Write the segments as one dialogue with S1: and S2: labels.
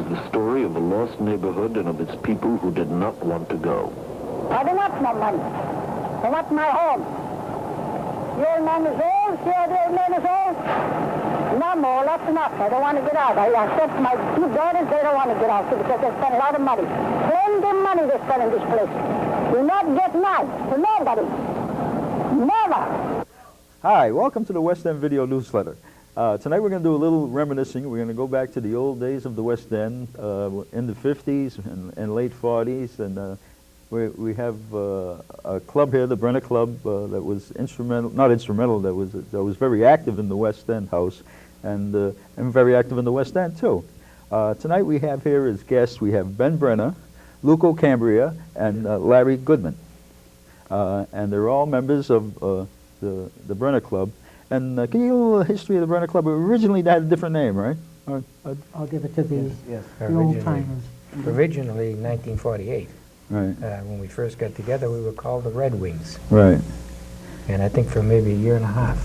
S1: is the story of a lost neighborhood and of its people who did not want to go.
S2: I don't want no money. I want my home. The old man is old. The old man is old. No more. That's enough. I don't want to get out. I said to my two daughters, they don't want to get out too, because they spend a lot of money. Plenty of money they spend in this place. Do not get mad to nobody. Never.
S3: Hi, welcome to the West End Video Newsletter. Tonight we're going to do a little reminiscing. We're going to go back to the old days of the West End in the 50s and late 40s. And we have a club here, the Brenner Club, that was that was very active in the West End house and very active in the West End too. Tonight we have here as guests, we have Ben Brenner, Luco LaCambria, and Larry Goodman. And they're all members of the Brenner Club. And can you give a little history of the Brenner Club? Originally they had a different name, right?
S4: I'll give it to the old timers.
S5: Originally, 1948.
S3: Right.
S5: When we first got together, we were called the Redwings.
S3: Right.
S5: And I think for maybe a year and a half,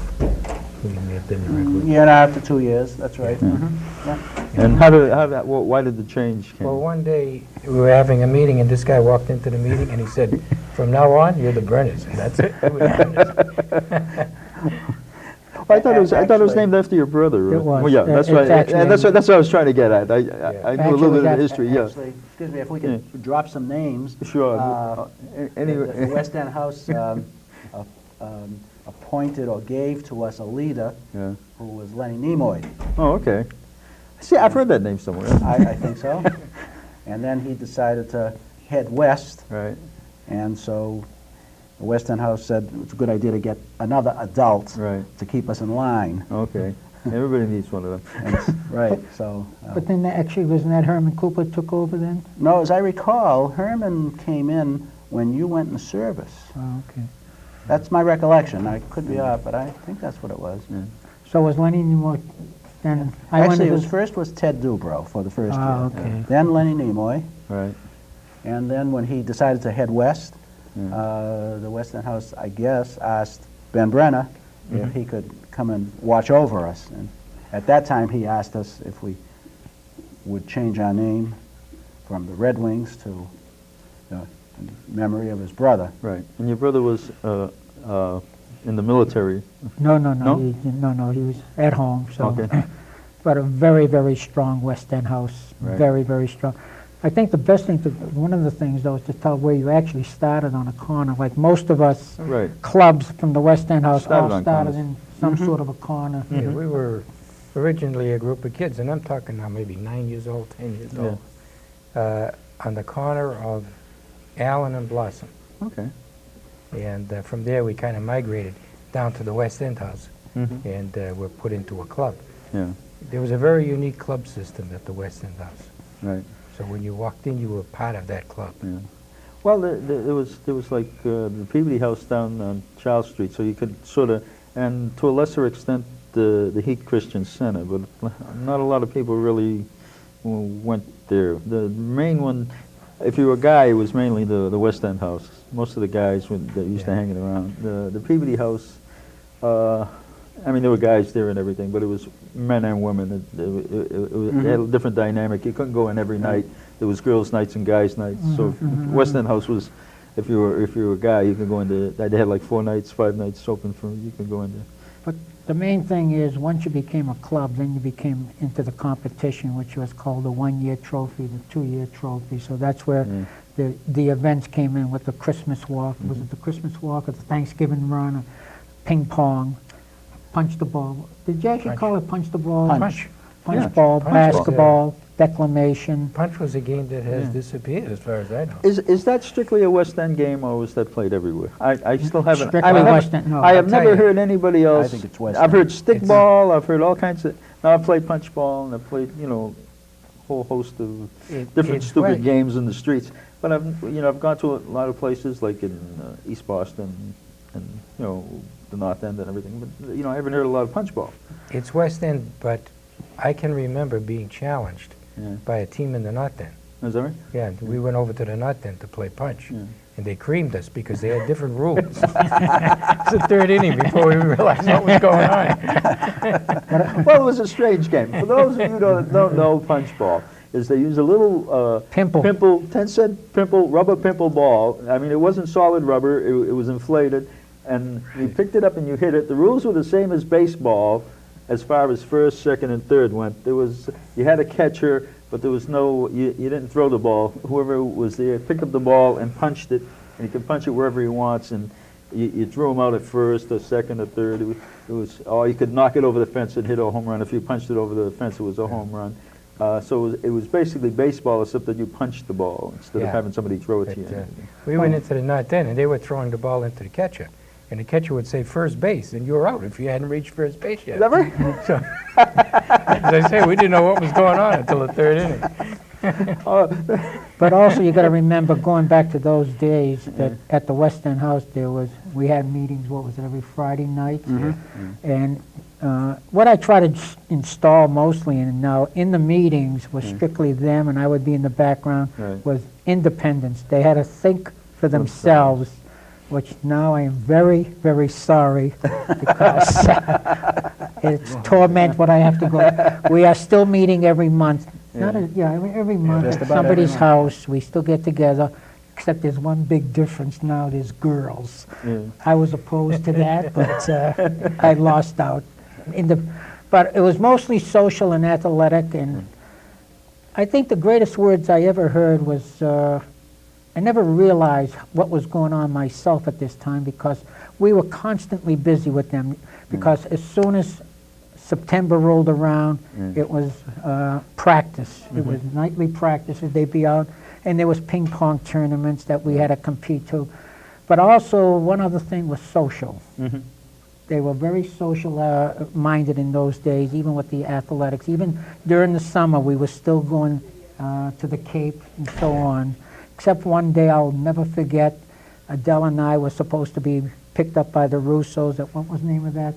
S5: we may have been the Redwings.
S6: Year and a half to 2 years, that's right.
S3: Yeah. And why did the change come?
S5: Well, one day we were having a meeting, and this guy walked into the meeting, and he said, "From now on, you're the Brenners," and that's it. It was Brenners.
S3: Well, I thought it was named after your brother.
S4: It was.
S3: Well, yeah, that's right. And that's what I was trying to get at. I knew a little bit of the history. Yeah.
S6: Actually, excuse me, if we could drop some names.
S3: Sure. Anyway,
S6: the West End House appointed or gave to us a leader who was Lenny Nimoy.
S3: Oh, okay. See, I've heard that name somewhere.
S6: I think so. And then he decided to head west.
S3: Right.
S6: And so the West End House said it's a good idea to get another adult to keep us in line.
S3: Okay. Everybody needs one of them.
S6: Right. So.
S4: But then actually, wasn't that Herman Cooper took over then?
S6: No, as I recall, Herman came in when you went in the service.
S4: Oh, okay.
S6: That's my recollection. I could be off, but I think that's what it was.
S3: Yeah.
S4: So was Lenny Nimoy then?
S6: Actually, it was first was Ted Dubrow for the first year.
S4: Okay.
S6: Then Lenny Nimoy.
S3: Right.
S6: And then when he decided to head west, the West End House, I guess, asked Ben Brenner if he could come and watch over us. And at that time, he asked us if we would change our name from the Redwings to in memory of his brother.
S3: Right. And your brother was in the military.
S4: No?
S3: No?
S4: He was at home. So,
S3: okay.
S4: but a very, very strong West End house.
S3: Right.
S4: Very, very strong. I think the best thing one of the things though is to tell where you actually started on a corner. Like most of us clubs from the West End house all started in some sort of a corner.
S5: Yeah, we were originally a group of kids, and I'm talking now maybe 9 years old, 10 years old, on the corner of Allen and Blossom.
S3: Okay.
S5: And from there we kind of migrated down to the West End House, and were put into a club.
S3: Yeah.
S5: There was a very unique club system at the West End House.
S3: Right.
S5: So when you walked in, you were part of that club.
S3: Yeah. Well, there was like the Peabody House down on Charles Street, so you could sort of, and to a lesser extent, the Heat Christian Center, but not a lot of people really went there. The main one, if you were a guy, it was mainly the West End House. Most of the guys that used to hang it around. The Peabody House, I mean, there were guys there and everything, but it was men and women. It had a different dynamic. You couldn't go in every night. There was girls' nights and guys' nights. So West End House was, if you were a guy, you could go into. They had like 4 nights, 5 nights open for you could go into.
S4: But the main thing is, once you became a club, then you became into the competition, which was called the 1-year trophy, the 2-year trophy. So that's where the events came in with the Christmas walk. Was it the Christmas walk or the Thanksgiving run, or ping pong, punch the ball? Did you actually call it punch the ball?
S5: Punch.
S4: Punch ball, basketball, declamation.
S5: Punch was a game that has disappeared, as far as I know.
S3: Is that strictly a West End game, or was that played everywhere? I still haven't.
S4: Strictly West End. No.
S3: I have never heard anybody else.
S6: I think it's West
S3: I've
S6: End.
S3: heard stickball. I've heard all kinds of. Now I've played punch ball, and I've played a whole host of different stupid games in the streets. But I've gone to a lot of places like in East Boston and the North End and everything. But I haven't heard a lot of punch ball.
S5: It's West End, but I can remember being challenged by a team in the North End.
S3: Is that right?
S5: Yeah, we went over to the North End to play punch, and they creamed us because they had different rules. It's the third inning before we realized what was going on.
S3: Well, it was a strange game. For those of you who don't know punch ball, is they use a little
S4: Pimple.
S3: 10-cent pimple, rubber pimple ball. I mean, it wasn't solid rubber, it was inflated, and you picked it up and you hit it. The rules were the same as baseball as far as first, second, and third went. You had a catcher, but there was no, you didn't throw the ball. Whoever was there picked up the ball and punched it, and he could punch it wherever he wants, and you threw him out at first or second or third. Or you could knock it over the fence and hit a home run. If you punched it over the fence, it was a home run. So it was basically baseball, except that you punched the ball instead of having somebody throw it to you.
S5: We went into the ninth inning, and they were throwing the ball into the catcher. And the catcher would say first base, and you were out if you hadn't reached first base yet.
S3: Never?
S5: So, as I say, we didn't know what was going on until the third inning.
S4: But also you got to remember, going back to those days, that at the West End House we had meetings. What was it, every Friday night? And what I try to install mostly in the meetings was strictly them, and I would be in the background. Was independence. They had to think for themselves. Which now I am very, very sorry because it's torment what I have to go. We are still meeting every month. Every month at somebody's house. We still get together, except there's one big difference now. There's girls. I was opposed to that, but I lost out. But it was mostly social and athletic, and I think the greatest words I ever heard was. I never realized what was going on myself at this time because we were constantly busy with them. Because as soon as September rolled around, it was practice. It was nightly practices. They'd be out, and there was ping pong tournaments that we had to compete to. But also, one other thing was social. They were very social minded in those days, even with the athletics. Even during the summer, we were still going to the Cape and so on. Except one day I'll never forget, Adele and I were supposed to be picked up by the Russos at, what was the name of that?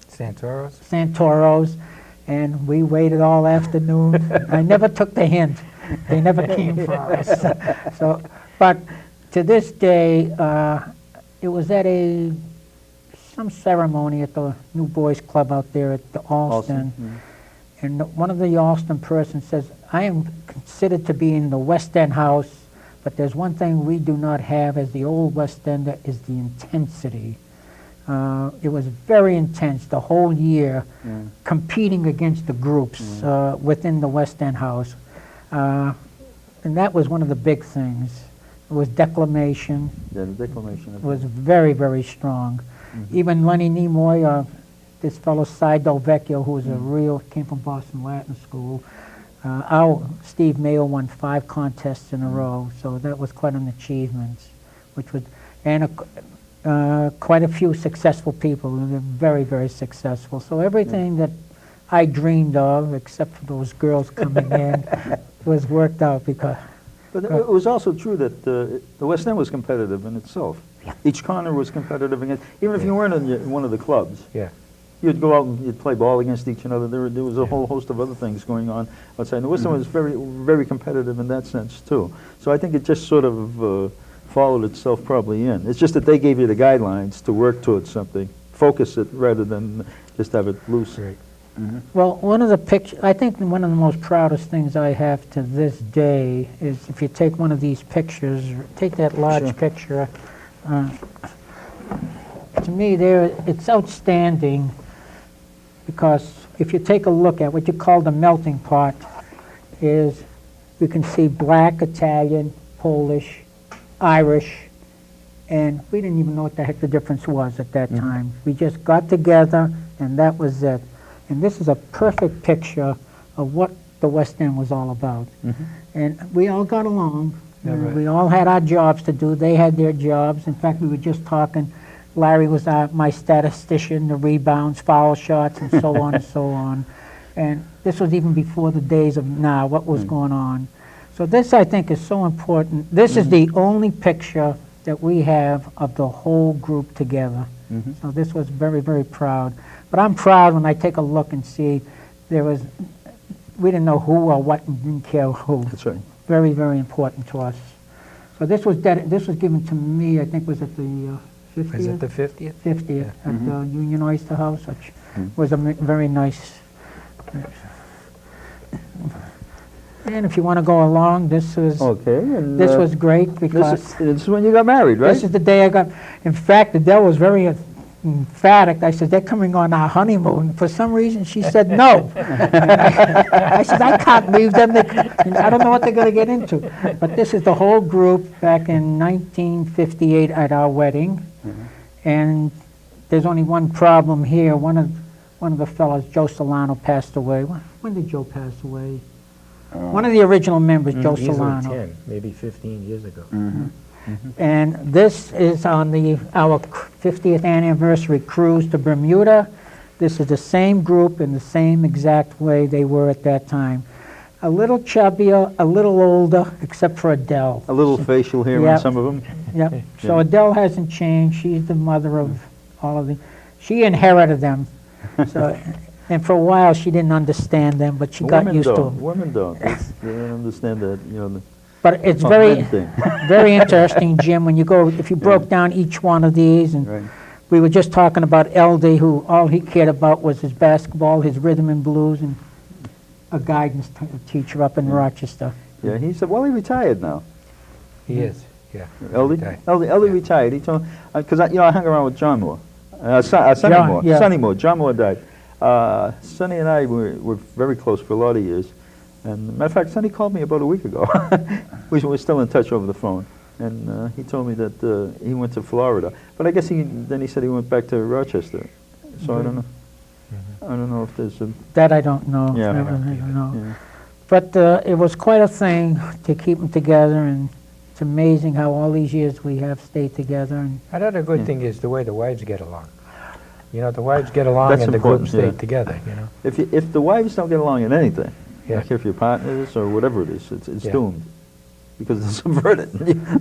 S5: Santoros?
S4: Santoros. And we waited all afternoon. I never took the hint. They never came for us. But to this day, it was at some ceremony at the New Boys Club out there at the Alston. And one of the Alston persons says, I am considered to be in the West End House, but there's one thing we do not have as the old West Ender is the intensity. It was very intense the whole year, competing against the groups within the West End House. And that was one of the big things. It was declamation.
S3: Yeah, the declamation.
S4: It was very, very strong. Even Lenny Nimoy, this fellow Saido Vecchio, who was came from Boston Latin School. Steve Mayo won 5 contests in a row, so that was quite an achievement. Quite a few successful people. They were very, very successful. So everything that I dreamed of, except for those girls coming in, was worked out because.
S3: But it was also true that the West End was competitive in itself. Each corner was competitive against, even if you weren't in one of the clubs. You'd go out and you'd play ball against each other. There was a whole host of other things going on outside. And the West End was very, very competitive in that sense too. So I think it just sort of followed itself probably in. It's just that they gave you the guidelines to work towards something, focus it rather than just have it loose.
S4: Well, one of the pictures, I think one of the most proudest things I have to this day is if you take one of these pictures, take that large picture. To me, it's outstanding. Because if you take a look at what you call the melting pot, you can see black, Italian, Polish, Irish, and we didn't even know what the heck the difference was at that time. We just got together, and that was it. And this is a perfect picture of what the West End was all about. And we all got along. We all had our jobs to do. They had their jobs. In fact, we were just talking. Larry was my statistician, the rebounds, foul shots, and so on and so on. And this was even before the days of now, what was going on. So this, I think, is so important. This is the only picture that we have of the whole group together. So this was very, very proud. But I'm proud when I take a look and see we didn't know who or what and didn't care who.
S3: That's right.
S4: Very, very important to us. So this was given to me, I think was at the 50th?
S5: Was it the 50th?
S4: 50th at the Union Oyster House, which was a very nice. And if you want to go along, this was
S3: Okay. And,
S4: this was great because
S3: this is when you got married, right?
S4: this is the day I got. In fact, Adele was very emphatic. I said, "They're coming on our honeymoon." For some reason, she said no. I said, "I can't leave them. I don't know what they're going to get into." But this is the whole group back in 1958 at our wedding, and there's only one problem here. One of the fellows, Joe Solano, passed away. When did Joe pass away? One of the original members, Joe
S5: Easily
S4: Solano.
S5: 10, maybe 15 years ago.
S4: And this is on our 50th anniversary cruise to Bermuda. This is the same group in the same exact way they were at that time. A little chubbier, a little older, except for Adele.
S3: A little facial hair
S4: Yeah.
S3: on some of them.
S4: Yep. So Adele hasn't changed. She's the mother of all of them. She inherited them. So, and for a while she didn't understand them, but she got used to them.
S3: Women don't. They don't understand that, you know.
S4: But it's
S3: Oh,
S4: very,
S3: men thing.
S4: very interesting, Jim, when you go, if you broke down each one of these, and
S3: Right.
S4: we were just talking about LD, who all he cared about was his basketball, his rhythm and blues, and a guidance teacher up in Rochester.
S3: Yeah, he said, well, he retired now.
S5: He is, yeah.
S3: LD retired. He told, because I hung around with John Moore. Sonny
S4: John,
S3: Moore.
S4: yeah.
S3: Sonny Moore. John Moore died. Sonny and I were very close for a lot of years. And matter of fact, Sonny called me about a week ago. We were still in touch over the phone. And he told me that he went to Florida. But I guess then he said he went back to Rochester. So I don't know. I don't know if there's a...
S4: That I don't know.
S3: Yeah.
S4: I don't know.
S3: Yeah.
S4: But it was quite a thing to keep them together, and it's amazing how all these years we have stayed together. And
S5: Another good
S3: Yeah.
S5: thing is the way the wives get along. You know, the wives get along
S3: That's
S5: and the group
S3: important,
S5: stay
S3: yeah.
S5: together, you know.
S3: If the wives don't get along in anything,
S5: Yeah.
S3: like if your partners or whatever it is, it's
S5: Yeah.
S3: doomed. Because it's subverted.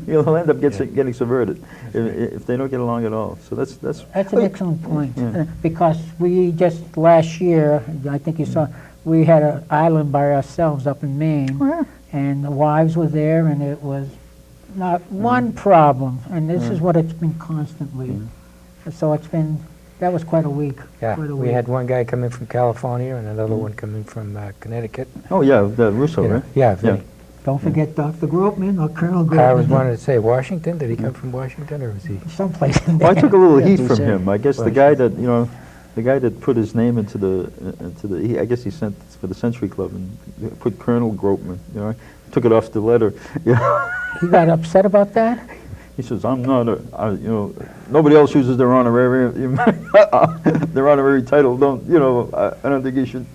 S3: You'll end up getting subverted if they don't get along at all. So that's
S4: That's an excellent point,
S3: Yeah.
S4: because we just last year, I think you saw, we had an island by ourselves up in Maine,
S3: Oh, yeah.
S4: and the wives were there, and it was not one problem, and this is what it's been constantly. So that was quite a week.
S5: Yeah,
S4: quite a
S5: we
S4: week.
S5: had one guy coming from California and another one coming from Connecticut.
S3: Oh yeah, the Russo,
S5: You know,
S3: right?
S5: Yeah, Vinny.
S4: Don't forget Dr. Grootman or Colonel
S5: I was
S4: Grootman,
S5: wanted to say Washington. Did he come from Washington or was he?
S4: someplace in
S3: Well, I
S4: there.
S3: took a little heat
S6: he
S3: from
S6: said.
S3: him. I guess the guy that the guy that put his name into the I guess he sent for the Century Club and put Colonel Grootman. Took it off the letter.
S4: He got upset about that?
S3: He says, "I'm not nobody else uses their honorary their honorary title. I don't think you should."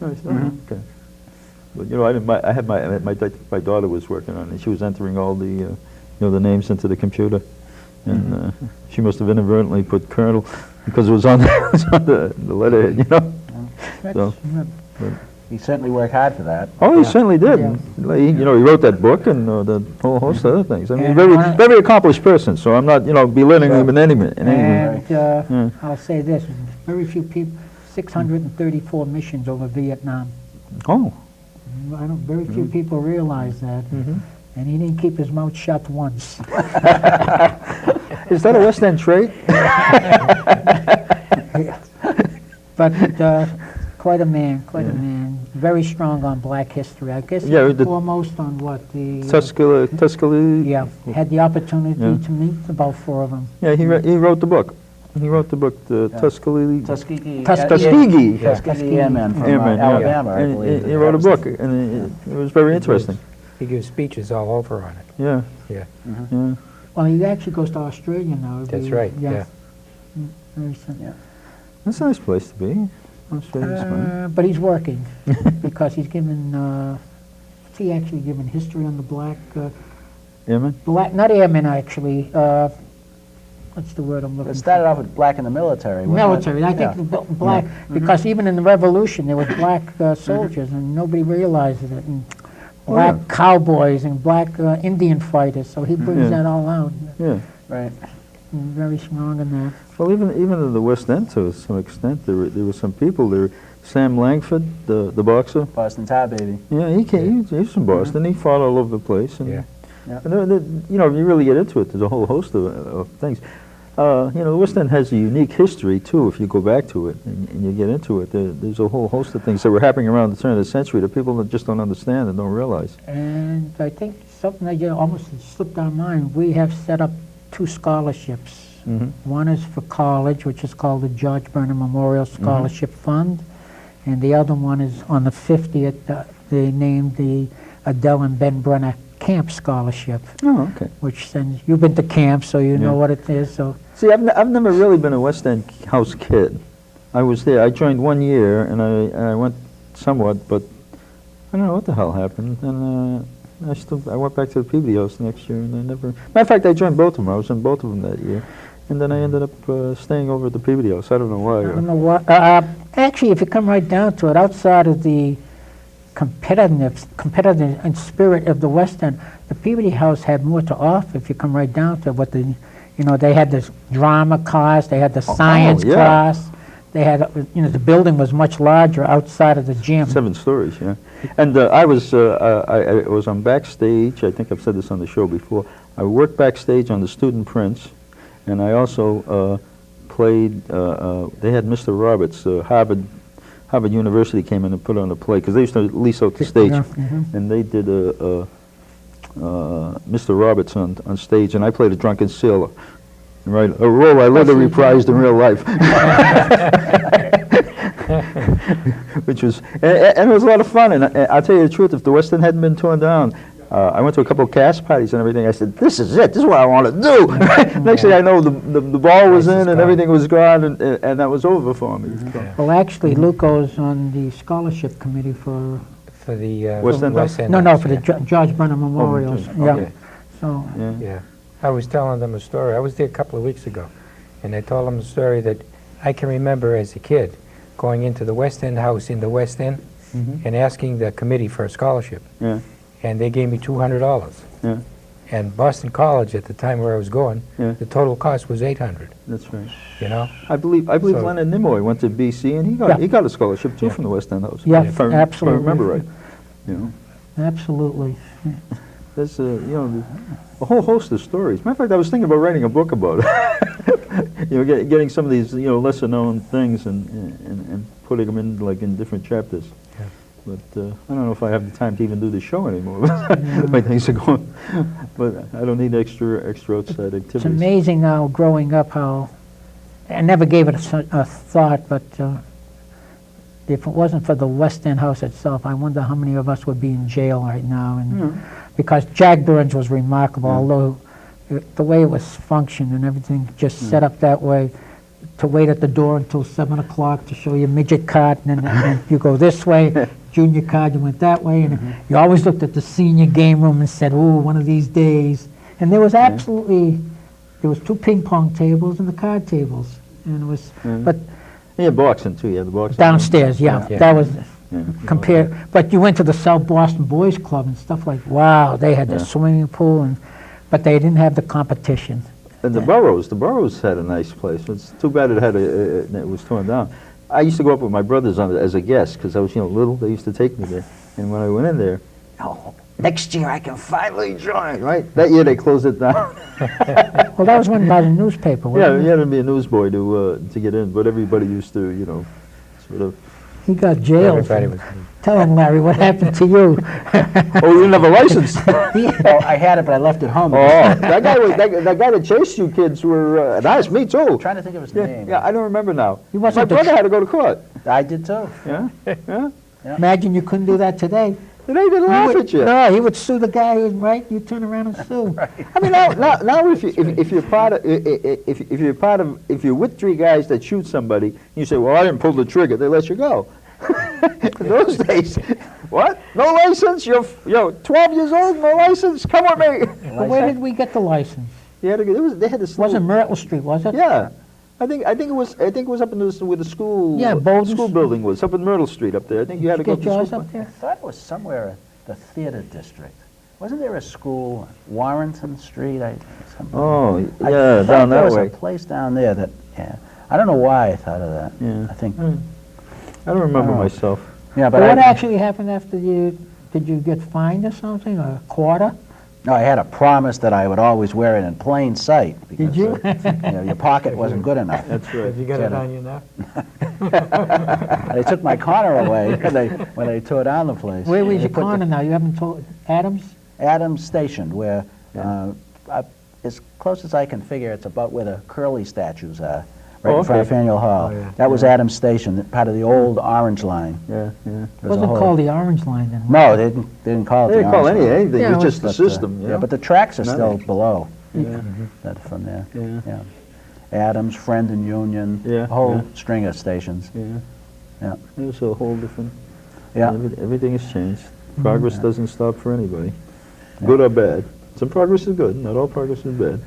S3: I said, "Oh, okay." But I didn't. I had my daughter was working on it. She was entering all the the names into the computer, and she must have inadvertently put Colonel because it was on the letterhead. So,
S6: He certainly worked hard for that.
S3: oh, he certainly did.
S4: Yeah.
S3: He wrote that book and the whole host of other things. I mean,
S4: And
S3: very
S4: one of-
S3: very accomplished person. So I'm not belittling him in any way.
S4: And I'll say this, very few people, 634 missions over Vietnam.
S3: Oh.
S4: Very few people realize that. And he didn't keep his mouth shut once.
S3: Is that a West End trait?
S4: But quite a man, quite a man. Very strong on black history. I guess
S3: Yeah, the-
S4: foremost on what the...
S3: Tuscaloosa.
S4: yeah, had the opportunity
S3: Yeah.
S4: to meet about 4 of them.
S3: Yeah, he wrote the book. He wrote the book, the Tuscaloosa.
S6: Tuskegee.
S3: Tuskegee.
S6: Tuskegee Airmen from
S3: Airmen, yeah.
S6: Alabama, I
S3: And
S6: believe.
S3: he wrote a book, and it was very interesting.
S5: He gives speeches all over on it.
S3: Yeah.
S5: Yeah.
S3: Yeah.
S4: Well, he actually goes to Australia now.
S5: That's right, yeah.
S4: Very soon.
S6: Yeah.
S3: That's a nice place to be. Australia's fine.
S4: But he's working because he's given, what's he actually given? History on the black,
S3: Airmen?
S4: not airmen actually, what's the word I'm looking
S6: It
S4: for?
S6: started off with black in the military, wasn't it?
S4: Military, I think
S6: Yeah.
S4: the black, because even in the Revolution there was black soldiers and nobody realized it. And black
S3: yeah.
S4: cowboys and black Indian fighters, so he brings
S3: Yeah.
S4: that all out.
S3: Yeah.
S6: Right.
S4: Very strong in that.
S3: Well, even in the West End, to some extent, there were some people there. Sam Langford, the boxer.
S6: Boston Tar Baby.
S3: Yeah, he's from Boston. He fought all over the place. And,
S5: Yeah.
S6: Yeah.
S3: and you really get into it, there's a whole host of things. You know, the West End has a unique history, too, if you go back to it and you get into it. There's a whole host of things that were happening around the turn of the century that people just don't understand and don't realize.
S4: And I think something that almost slipped our mind, we have set up 2 scholarships. One is for college, which is called the George Brenner Memorial Scholarship Fund, and the other one is on the 50th, they named the Adele and Ben Brenner Camp Scholarship.
S3: Oh, okay.
S4: Which sends, you've been to camp, so you know what it is. So
S3: See, I've never really been a West End house kid. I was there. I joined 1 year, and I went somewhat, but I don't know what the hell happened. And I went back to the Peabody House next year, and I never. Matter of fact, I joined both of them. I was in both of them that year, and then I ended up staying over at the Peabody House. I don't know why.
S4: I don't know what. Actually, if you come right down to it, outside of the competitive and spirit of the West End, the Peabody House had more to offer. If you come right down to it, what they had this drama class, they had the science class, they had, the building was much larger outside of the gym.
S3: 7 stories, yeah. And I was on backstage. I think I've said this on the show before. I worked backstage on the Student Prince, and I also played. They had Mr. Roberts, Harvard University came in and put on a play because they used to lease out the stage, and they did Mr. Roberts on stage, and I played a drunken sailor. Right, a role I later reprised in real life. Which was, and it was a lot of fun. And I'll tell you the truth, if the West End hadn't been torn down, I went to a couple of cast parties and everything. I said, "This is it. This is what I want to do." Next thing I know, the ball was in and everything was gone, and that was over for me.
S4: Well, actually, Luco's on the scholarship committee for
S5: the
S3: West End.
S4: For the George Brenner Memorials.
S3: Okay.
S4: So.
S5: Yeah. I was telling them a story. I was there a couple of weeks ago, and I told them a story that I can remember as a kid going into the West End house in the West End and asking the committee for a scholarship. Yeah. And they gave me $200. Yeah. And Boston College at the time where I was going, the total cost was $800.
S3: That's right.
S5: You know?
S3: I believe Leonard Nimoy went to BC and he got a scholarship too from the West End house.
S4: Yeah,
S3: if I remember right. You know.
S4: Absolutely.
S3: There's a whole host of stories. Matter of fact, I was thinking about writing a book about it. Getting some of these lesser known things and putting them in different chapters. Yeah. But I don't know if I have the time to even do the show anymore. The way things are going. But I don't need extra outside activities.
S4: It's amazing now, growing up, how I never gave it a thought, but if it wasn't for the West End house itself, I wonder how many of us would be in jail right now. And because Jack Burns was remarkable, although the way it was functioned and everything just set up that way, to wait at the door until 7 o'clock to show your midget card, and then you go this way, junior card, you went that way, and you always looked at the senior game room and said, "Ooh, one of these days." And there was absolutely, there was 2 ping pong tables and the card tables, and it was, but
S3: yeah, boxing too. Yeah, the boxing
S4: downstairs. That was compared. But you went to the South Boston Boys Club and stuff like, wow, they had the swimming pool, but they didn't have the competition.
S3: And the Burroughs had a nice place. It's too bad it was torn down. I used to go up with my brothers as a guest because I was little. They used to take me there, and when I went in there, next year I can finally join. Right? That year they closed it down.
S4: Well, that was run by the newspaper, wasn't it?
S3: You had to be a newsboy to get in, but everybody used to, sort of.
S4: He got jailed. Tell him, Larry, what happened to you?
S3: Oh, you didn't have a license?
S6: Oh, I had it, but I left it home.
S3: Oh, that guy that chased you kids were nice. Me too.
S6: I'm trying to think of his name.
S3: Yeah, I don't remember now.
S4: My
S3: brother had to go to court.
S6: I did too.
S3: Yeah.
S4: Imagine you couldn't do that today.
S3: They didn't laugh at you.
S4: No, he would sue the guy who's right. You turn around and sue.
S6: Right.
S3: I mean, now if you're if you're with 3 guys that shoot somebody, you say, "Well, I didn't pull the trigger." They let you go. In those days, what? No license? You're 12 years old, no license? Come with me.
S4: Well, where did we get the license?
S3: They had this.
S4: Wasn't Myrtle Street, was it?
S3: Yeah. I think it was up in where the school school building was up in Myrtle Street up there. I think you had to go to
S4: yours
S3: school.
S4: up there.
S6: I thought it was somewhere at the theater district. Wasn't there a school, Warrington Street?
S3: Oh,
S6: down
S3: that way.
S6: There was a place down there that, I don't know why I thought of that.
S3: Yeah.
S6: I think.
S3: I don't remember myself.
S6: Yeah,
S4: but what actually happened after did you get fined or something, or a quarter?
S6: No, I had a promise that I would always wear it in plain sight. Because,
S4: you?
S6: Your pocket wasn't good enough.
S3: That's right.
S5: Have you got it on you now?
S6: They took my corner away when they tore down the place.
S4: Where was
S6: They
S4: your
S6: put the-
S4: corner now? You haven't told Adams?
S6: Adams Station, where, as close as I can figure, it's about where the Curly statues are, right
S3: Oh,
S6: in front of
S3: okay.
S6: Faneuil Hall.
S5: Oh, yeah.
S6: That was Adams Station, part of the old Orange Line.
S3: Yeah, yeah.
S6: There
S4: It
S6: was a
S4: wasn't
S6: whole-
S4: called the Orange Line then.
S6: No, they didn't call it
S3: They
S6: the
S3: didn't call
S6: Orange Line.
S3: anything,
S4: Yeah,
S3: it was
S4: it
S3: just the
S6: But,
S3: system, you
S6: yeah,
S3: know?
S6: but the tracks are
S3: No.
S6: still below.
S4: Yeah.
S6: That from there.
S3: Yeah.
S6: Adams, Friend and Union,
S3: Yeah,
S6: a whole
S3: yeah.
S6: string of stations.
S3: Yeah.
S6: Yeah.
S3: It was a whole different,
S6: Yeah.
S3: everything has changed. Progress doesn't stop for anybody, good or bad. Some progress is good, not all progress is bad.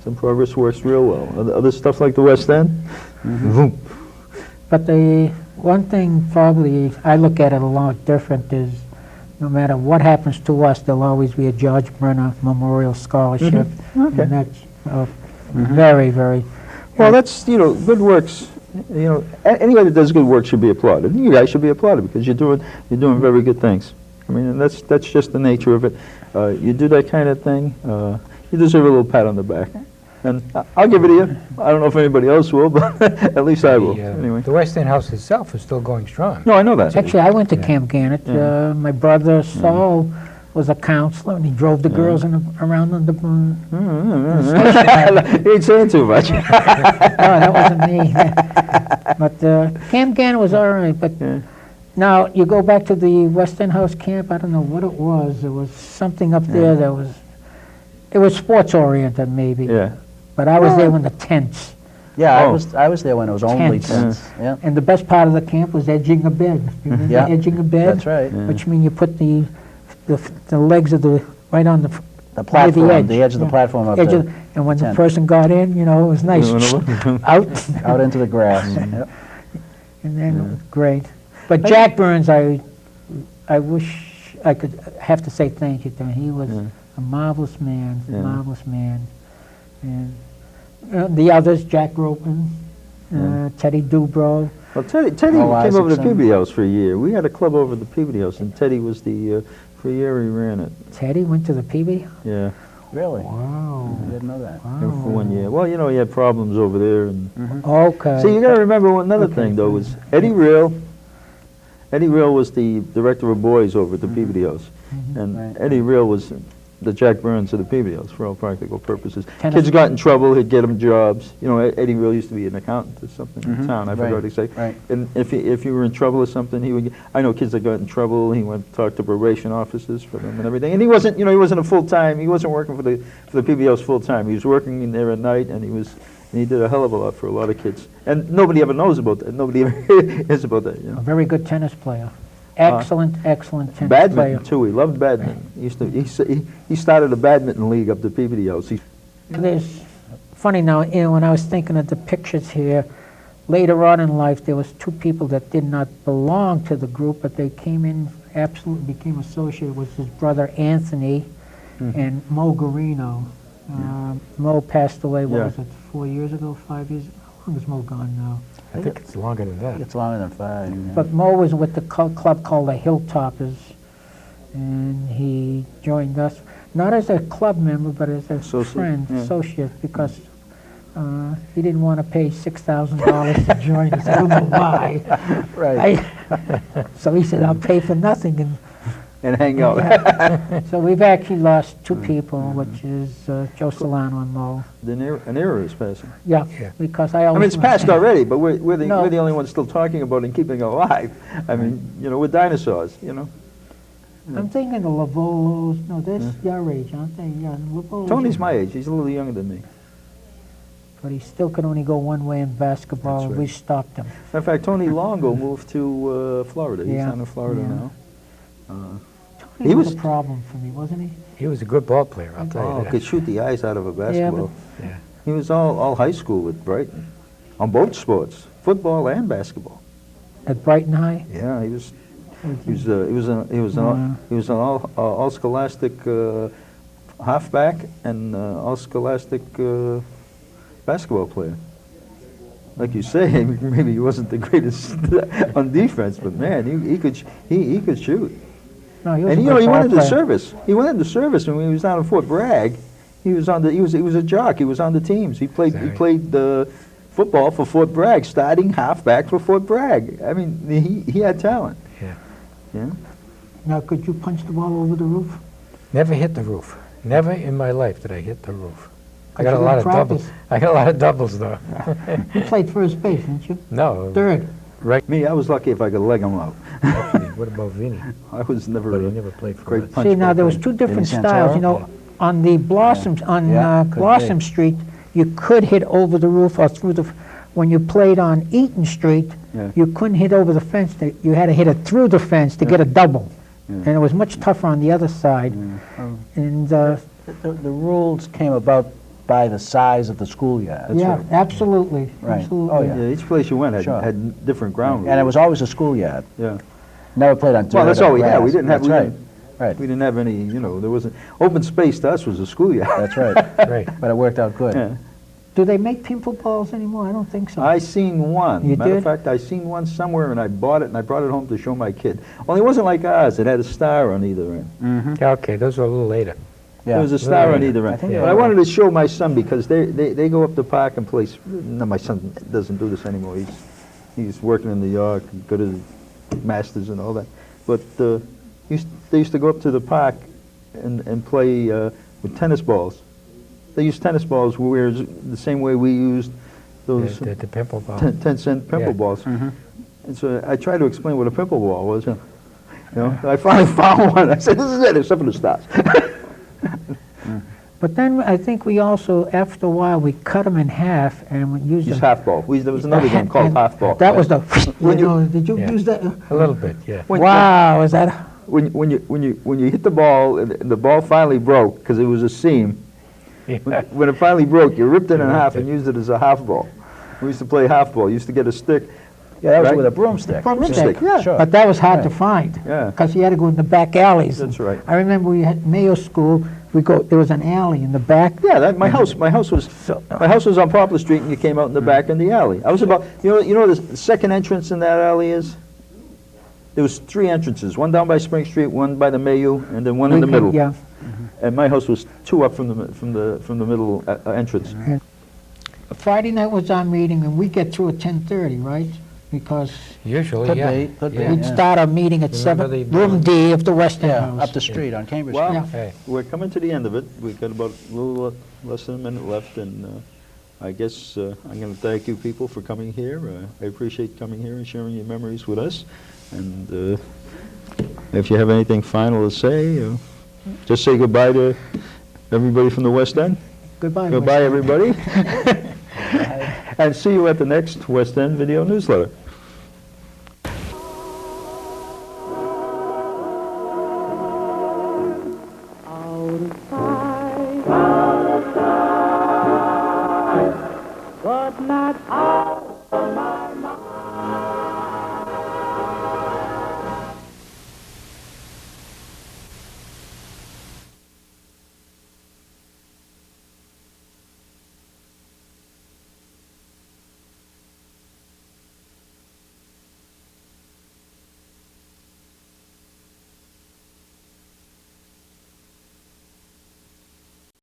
S3: Some progress works real well. Other stuff like the West End, vroom.
S4: But the one thing probably I look at it a lot different is no matter what happens to us, there'll always be a George Brenner Memorial Scholarship.
S3: Okay.
S4: And that's very, very,
S3: Well, that's, you know, good works, you know, anybody that does good work should be applauded. And you guys should be applauded because you're doing very good things. I mean, and that's just the nature of it. You do that kind of thing, you deserve a little pat on the back. And I'll give it to you. I don't know if anybody else will, but at least I will, anyway.
S5: The West End House itself is still going strong.
S3: No, I know that.
S4: actually, I went to Camp Gannett.
S3: Yeah.
S4: My brother Saul was a counselor, and he drove the girls around on the...
S3: You ain't saying too much.
S4: No, that wasn't me. But Camp Gannett was all right. But
S3: Yeah.
S4: now you go back to the West End House camp. I don't know what it was. There was something up there that was. It was sports oriented, maybe.
S3: Yeah.
S4: But I was there when the tents.
S6: Yeah,
S3: Oh.
S6: I was there when it was only
S4: Tents.
S6: tents. Yeah.
S4: And the best part of the camp was edging a bed. You remember
S6: Yeah.
S4: edging a bed?
S6: That's right.
S4: Which means you put the legs of the right on the
S6: The
S4: by
S6: platform,
S4: edge.
S6: the edge of the
S4: Yeah.
S6: platform of
S4: Edge
S6: the,
S4: of- and when the
S6: tent.
S4: person got in, you know, it was nice. Out.
S6: out into the grass. Yep.
S4: And then it was great. But Jack Burns, I wish I could have to say thank you to him. He was a marvelous man,
S3: Yeah.
S4: marvelous man. And the others, Jack Gropin, Teddy Dubrow.
S3: Well, Teddy
S6: Oh,
S3: came over to the
S6: Isaacson.
S3: Peabody House for a year. We had a club over at the Peabody House, and Teddy was for a year he ran it.
S4: Teddy went to the Peabody?
S3: Yeah,
S6: Really?
S4: Wow.
S6: I didn't know that.
S3: for 1 year. Well, you know, he had problems over there. And
S4: Okay.
S3: see, you got to remember another
S4: Okay,
S3: thing, though, was Eddie Real. Eddie Real was the director of boys over at the Peabody House. And
S6: Right.
S3: Eddie Real was the Jack Burns of the Peabody House for all practical purposes.
S4: Tennis-
S3: Kids got in trouble, he'd get them jobs. You know, Eddie Real used to be an accountant or something in town, I forgot
S6: Right,
S3: exactly.
S6: right.
S3: And if you were in trouble or something, he would get, I know kids that got in trouble, he went to talk to probation officers for them and everything. And he wasn't, he wasn't a full-time, he wasn't working for the Peabody House full-time. He was working in there at night, and he did a hell of a lot for a lot of kids. And nobody ever knows about that. Nobody ever hears about that, you
S4: A
S3: know.
S4: very good tennis player. Excellent, excellent tennis
S3: Badminton,
S4: player.
S3: too. He loved badminton. He started a badminton league up the Peabody House.
S4: There's, funny now, when I was thinking of the pictures here, later on in life, there was two people that did not belong to the group, but they came in, absolutely became associated with his brother Anthony and Mo Garino. Mo passed away, what
S3: Yeah.
S4: was it, 4 years ago, 5 years? How long is Mo gone now?
S5: I think it's longer than that.
S6: It's longer than 5. Yeah.
S4: But Mo was with the club called the Hilltoppers, and he joined us, not as a club member, but as a
S3: Associate,
S4: friend,
S3: yeah.
S4: associate, because he didn't want to pay $6,000 to join us. I don't know why.
S6: Right.
S4: So he said, I'll pay for nothing.
S3: And hang out.
S4: So we've actually lost two people, which is Joe Solano and Mo.
S3: An era is passing.
S4: Yeah,
S5: Yeah.
S4: because I
S3: I
S4: always...
S3: mean, it's passed already, but we're the
S4: No.
S3: only ones still talking about it and keeping it alive. I mean, we're dinosaurs,
S4: I'm thinking the Lavolos. No, they're your age, aren't they? Yeah, Lavolos.
S3: Tony's my age. He's a little younger than me.
S4: But he still could only go one way in basketball,
S3: That's
S4: and we stopped him.
S3: In fact, Tony Longo moved to Florida. He's
S4: Yeah,
S3: down in Florida
S4: yeah.
S3: now.
S4: He
S3: He
S4: was
S3: was-
S4: a problem for me, wasn't he?
S5: He was a good ball player, I'll tell
S3: Oh,
S5: you that.
S3: could shoot the eyes out of a basketball.
S5: Yeah.
S3: He was all high school with Brighton, on both sports, football and basketball.
S4: At Brighton High?
S3: Yeah, he was an all scholastic halfback and all scholastic basketball player. Like you say, maybe he wasn't the greatest on defense, but man, he could shoot.
S4: No, he was
S3: And
S4: a
S3: you know,
S4: good
S3: he went
S4: ball
S3: into
S4: player.
S3: service. He went into service, and when he was down in Fort Bragg, he was a jock. He was on the teams. He played football for Fort Bragg, starting halfback for Fort Bragg. I mean, he had talent.
S5: Yeah.
S3: Yeah.
S4: Now, could you punch the ball over the roof?
S5: Never hit the roof. Never in my life did I hit the roof. I
S4: But
S5: got a
S4: you
S5: lot
S4: did
S5: of doubles.
S4: practice.
S5: I got a lot of doubles though.
S4: You played first base, didn't you?
S5: No.
S4: Third.
S3: Me, I was lucky if I could leg him out.
S5: Actually, what about Vinny?
S3: I was never
S5: But he
S3: a
S5: never played for
S3: great
S5: us.
S3: punch
S4: See, now
S3: ball
S4: there was
S3: player.
S4: two different
S6: Vinny
S4: styles.
S6: Santoro?
S4: You know, on the Blossoms, on
S6: Yeah, could
S4: Blossom
S6: be.
S4: Street, you could hit over the roof or through the. When you played on Eaton Street,
S3: Yeah.
S4: you couldn't hit over the fence. You had to hit it through the fence to get a double, and it was much tougher on the other side. And
S6: The rules came about by the size of the schoolyard.
S4: yeah, absolutely,
S6: Right.
S4: absolutely.
S6: Oh, yeah.
S3: Yeah, each place you went
S6: Sure.
S3: had different ground
S6: And it
S3: rules.
S6: was always a schoolyard.
S3: Yeah.
S6: Never played on dirt.
S3: Well, that's
S6: or
S3: all we had. We
S6: grass.
S3: didn't have.
S6: That's
S3: we
S6: right.
S3: didn't-
S6: Right.
S3: We didn't have any. You know, there wasn't open space to us was a schoolyard.
S6: That's right.
S5: Right.
S6: But it worked out good.
S3: Yeah.
S4: Do they make pimple balls anymore? I don't think so.
S3: I seen one.
S4: You
S3: Matter
S4: did?
S3: of fact, I seen one somewhere, and I bought it, and I brought it home to show my kid. Only it wasn't like ours. It had a star on either end.
S5: Okay, those were a little later.
S6: Yeah.
S3: There was a star on
S5: Right.
S3: either
S6: I
S3: end.
S6: think
S3: But
S6: you're
S3: I
S6: right.
S3: wanted to show my son because they go up the park and play. No, my son doesn't do this anymore. He's working in New York, go to the Masters and all that. But they used to go up to the park and play with tennis balls. They used tennis balls the same way we used those
S5: The pimple ball.
S3: 10-cent pimple
S5: Yeah.
S3: balls. And so I tried to explain what a pimple ball was. You know, I finally found one. I said, "This is it, except for the stars."
S4: But then I think we also, after a while, we cut them in half and we used
S3: Use
S4: them.
S3: half ball. There was another game called
S4: and
S3: half ball.
S4: That was the.
S3: When you-
S4: Did you
S5: Yeah.
S4: use that?
S5: A little bit, yeah.
S4: Wow, is that?
S3: When you hit the ball and the ball finally broke because it was a seam. When it finally broke, you ripped it in
S5: You
S3: half
S5: ripped
S3: and
S5: it.
S3: used it as a half ball. We used to play half ball. You used to get a stick.
S6: Yeah, that was
S3: Right?
S6: with a broomstick.
S4: Broomstick,
S3: yeah.
S6: Sure.
S4: But that was hard to
S6: Right.
S4: find.
S3: Yeah.
S4: Because you had to go in the back alleys.
S3: That's right.
S4: I remember we had Mayo School. There was an alley in the back.
S3: Yeah, my house was on Poplar Street, and you came out in the back in the alley. I was about, you know the second entrance in that alley is? There was 3 entrances, one down by Spring Street, one by the Mayo, and then one in the middle.
S4: Yeah.
S3: And my house was 2 up from the middle entrance.
S4: Friday night was our meeting, and we get through at 10:30, right? Because
S5: Usually,
S6: Could
S5: yeah.
S6: be, could be.
S5: Yeah.
S4: we'd start our meeting at
S5: Remember
S4: 7,
S5: the-
S4: room D of the Weston
S6: Yeah,
S4: House.
S6: up the street on Cambridge
S3: Well,
S6: Street.
S5: Hey,
S3: we're coming to the end of it. We've got about a little less than a minute left, and I guess I'm going to thank you people for coming here. I appreciate coming here and sharing your memories with us. And if you have anything final to say, just say goodbye to everybody from the West End.
S4: Goodbye.
S3: Goodbye, everybody. And see you at the next West End Video Newsletter.